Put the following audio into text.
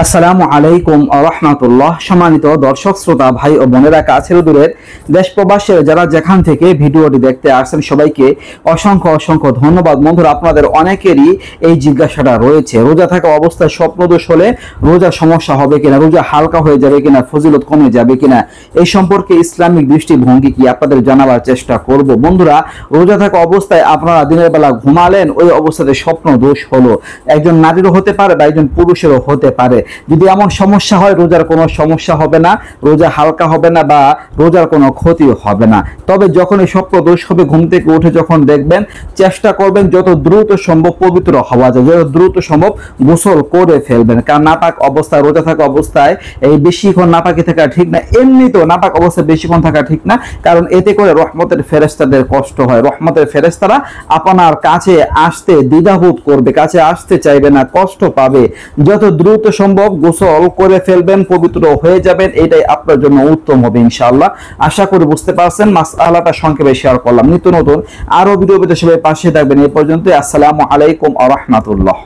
আসসালামু আলাইকুম রাহমাতুল্লাহ। সম্মানিত দর্শক শ্রোতা ভাই ও বোনেরা, কাছের ও দূরের দেশ প্রবাসের যারা যেখান থেকে ভিডিওটি দেখতে আসছেন সবাইকে অসংখ্য অসংখ্য ধন্যবাদ। বন্ধুরা, আপনাদের অনেকেরই এই জিজ্ঞাসাটা রয়েছে, রোজা থাকা অবস্থায় স্বপ্নদোষ হলে রোজা সমস্যা হবে কিনা, রোজা হালকা হয়ে যাবে কিনা, ফজিলত কমে যাবে কিনা, এই সম্পর্কে ইসলামিক দৃষ্টিভঙ্গি কি আপনাদের জানাবার চেষ্টা করব। বন্ধুরা, রোজা থাকা অবস্থায় আপনারা দিনের বেলা ঘুমালেন, ওই অবস্থাতে স্বপ্ন দোষ হলো, একজন নারীরও হতে পারে বা একজন পুরুষেরও হতে পারে। যদি এমন সমস্যা হয়, রোজার কোনো সমস্যা হবে না, রোজা হালকা হবে না বা রোজার কোনো ক্ষতি হবে না। তবে যখন এই স্বপ্ন দোষ হবে, ঘুম থেকে উঠে যখন দেখবেন, চেষ্টা করবেন যত দ্রুত সম্ভব পবিত্র হওয়া যায়, যত দ্রুত সম্ভব গোসল করে ফেলবেন। কারণ নাপাক অবস্থায়, রোজা থাকা অবস্থায় এই বেশিক্ষণ নাপাকি থাকা ঠিক না। এমনিতেও নাপাক অবস্থায় বেশিক্ষণ থাকা ঠিক না, কারণ এতে করে রহমতের ফেরেশতাদের কষ্ট হয়। রহমতের ফেরেশতারা আপনার কাছে আসতে দ্বিধাবোধ করবে, কাছে আসতে চাইবে না, কষ্ট পাবে। যত দ্রুত সম্ভব গোসল করে ফেলবেন, পবিত্র হয়ে যাবেন, এটাই আপনার জন্য উত্তম হবে ইনশাআল্লাহ। আশা করি বুঝতে পারছেন। মাসআলাটা সংক্ষেপে শেয়ার করলাম। নিত্য নতুন আরো ভিডিও পেতে সবাই পাশে থাকবেন। এই পর্যন্ত। আসসালামু আলাইকুম ওয়া রাহমাতুল্লাহ।